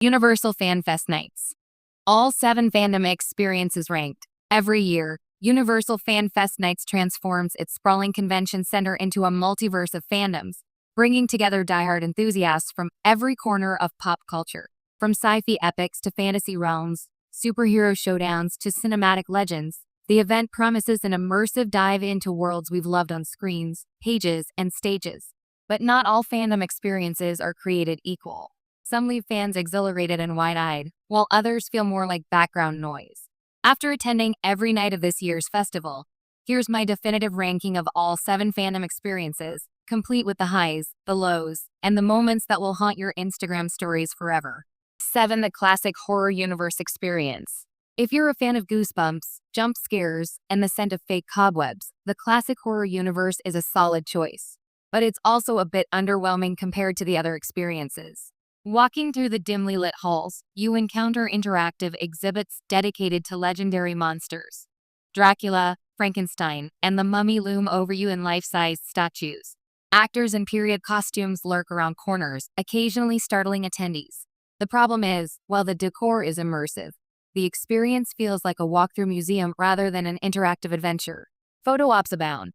Universal Fan Fest Nights. All 7 fandom experiences ranked. Every year, Universal Fan Fest Nights transforms its sprawling convention center into a multiverse of fandoms, bringing together diehard enthusiasts from every corner of pop culture. From sci-fi epics to fantasy realms, superhero showdowns to cinematic legends, the event promises an immersive dive into worlds we've loved on screens, pages, and stages. But not all fandom experiences are created equal. Some leave fans exhilarated and wide-eyed, while others feel more like background noise. After attending every night of this year's festival, here's my definitive ranking of all 7 fandom experiences, complete with the highs, the lows, and the moments that will haunt your Instagram stories forever. 7. The Classic Horror Universe Experience. If you're a fan of goosebumps, jump scares, and the scent of fake cobwebs, the Classic Horror Universe is a solid choice. But it's also a bit underwhelming compared to the other experiences. Walking through the dimly lit halls, you encounter interactive exhibits dedicated to legendary monsters. Dracula, Frankenstein, and the Mummy loom over you in life-sized statues. Actors in period costumes lurk around corners, occasionally startling attendees. The problem is, while the decor is immersive, the experience feels like a walk-through museum rather than an interactive adventure. Photo ops abound,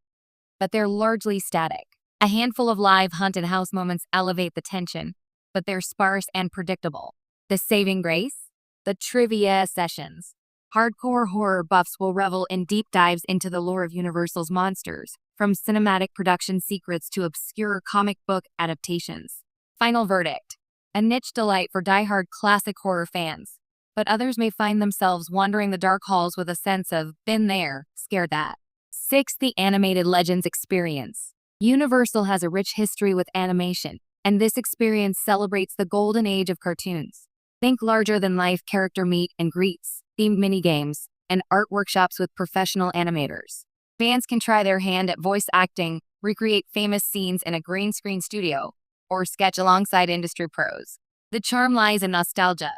but they're largely static. A handful of live haunted house moments elevate the tension, but they're sparse and predictable. The saving grace? The trivia sessions. Hardcore horror buffs will revel in deep dives into the lore of Universal's monsters, from cinematic production secrets to obscure comic book adaptations. Final verdict. A niche delight for diehard classic horror fans, but others may find themselves wandering the dark halls with a sense of, been there, scared that. 6. The Animated Legends Experience. Universal has a rich history with animation, and this experience celebrates the golden age of cartoons. Think larger-than-life character meet and greets, themed minigames, and art workshops with professional animators. Fans can try their hand at voice acting, recreate famous scenes in a green screen studio, or sketch alongside industry pros. The charm lies in nostalgia.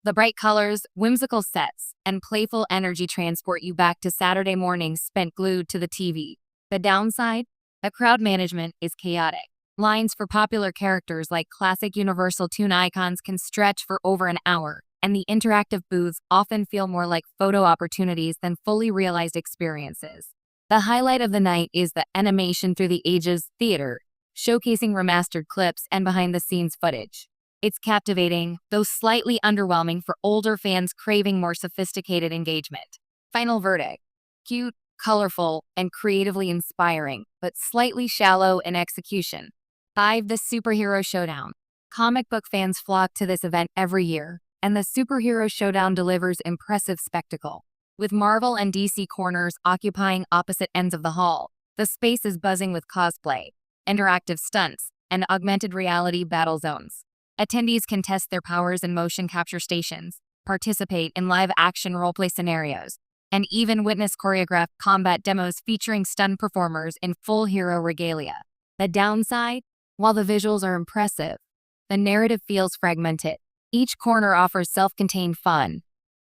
The bright colors, whimsical sets, and playful energy transport you back to Saturday mornings spent glued to the TV. The downside? The crowd management is chaotic. Lines for popular characters like classic Universal toon icons can stretch for over an hour, and the interactive booths often feel more like photo opportunities than fully realized experiences. The highlight of the night is the Animation Through the Ages Theater, showcasing remastered clips and behind-the-scenes footage. It's captivating, though slightly underwhelming for older fans craving more sophisticated engagement. Final verdict. Cute, colorful, and creatively inspiring, but slightly shallow in execution. 5. The Superhero Showdown. Comic book fans flock to this event every year, and the Superhero Showdown delivers impressive spectacle. With Marvel and DC corners occupying opposite ends of the hall, the space is buzzing with cosplay, interactive stunts, and augmented reality battle zones. Attendees can test their powers in motion capture stations, participate in live-action roleplay scenarios, and even witness choreographed combat demos featuring stunt performers in full hero regalia. The downside? While the visuals are impressive, the narrative feels fragmented. Each corner offers self-contained fun,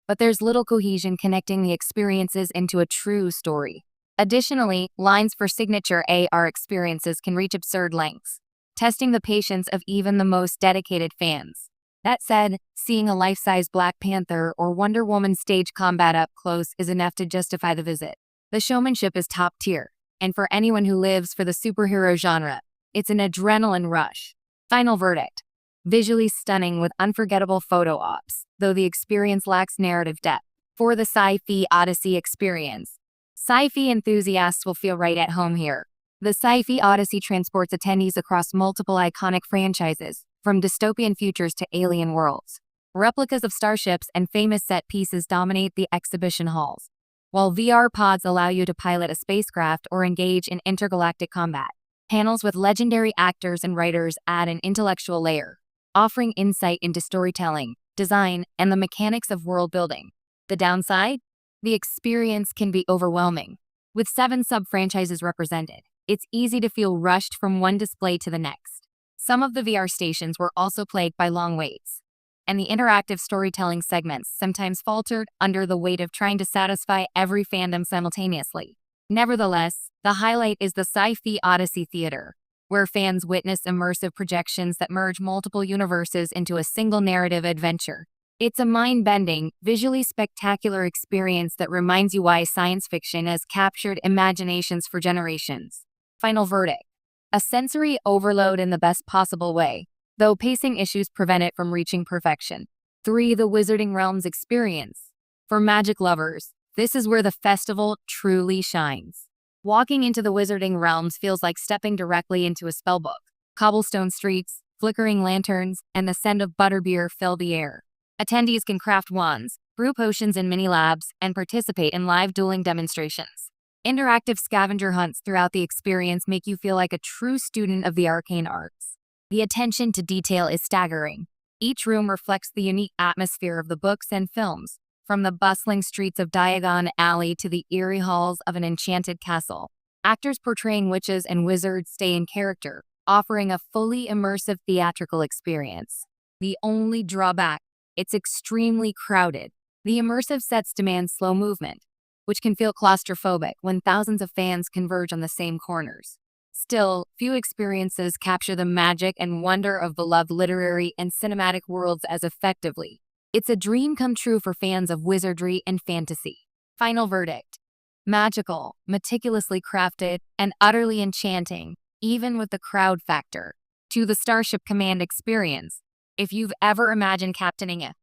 but there's little cohesion connecting the experiences into a true story. Additionally, lines for signature AR experiences can reach absurd lengths, testing the patience of even the most dedicated fans. That said, seeing a life-size Black Panther or Wonder Woman stage combat up close is enough to justify the visit. The showmanship is top tier, and for anyone who lives for the superhero genre, it's an adrenaline rush. Final verdict. Visually stunning with unforgettable photo ops, though the experience lacks narrative depth. For the Sci-Fi Odyssey experience. Sci-fi enthusiasts will feel right at home here. The Sci-Fi Odyssey transports attendees across multiple iconic franchises, from dystopian futures to alien worlds. Replicas of starships and famous set pieces dominate the exhibition halls, while VR pods allow you to pilot a spacecraft or engage in intergalactic combat. Panels with legendary actors and writers add an intellectual layer, offering insight into storytelling, design, and the mechanics of world building. The downside? The experience can be overwhelming. With 7 sub-franchises represented, it's easy to feel rushed from one display to the next. Some of the VR stations were also plagued by long waits, and the interactive storytelling segments sometimes faltered under the weight of trying to satisfy every fandom simultaneously. Nevertheless, the highlight is the Sci-Fi Odyssey Theater, where fans witness immersive projections that merge multiple universes into a single narrative adventure. It's a mind-bending, visually spectacular experience that reminds you why science fiction has captured imaginations for generations. Final verdict: a sensory overload in the best possible way, though pacing issues prevent it from reaching perfection. 3. The Wizarding Realms experience. For magic lovers, this is where the festival truly shines. Walking into the Wizarding Realms feels like stepping directly into a spellbook. Cobblestone streets, flickering lanterns, and the scent of butterbeer fill the air. Attendees can craft wands, brew potions in mini-labs, and participate in live dueling demonstrations. Interactive scavenger hunts throughout the experience make you feel like a true student of the arcane arts. The attention to detail is staggering. Each room reflects the unique atmosphere of the books and films, from the bustling streets of Diagon Alley to the eerie halls of an enchanted castle. Actors portraying witches and wizards stay in character, offering a fully immersive theatrical experience. The only drawback: it's extremely crowded. The immersive sets demand slow movement, which can feel claustrophobic when thousands of fans converge on the same corners. Still, few experiences capture the magic and wonder of beloved literary and cinematic worlds as effectively. It's a dream come true for fans of wizardry and fantasy. Final verdict: magical, meticulously crafted, and utterly enchanting, even with the crowd factor. To the Starship Command experience. If you've ever imagined captaining a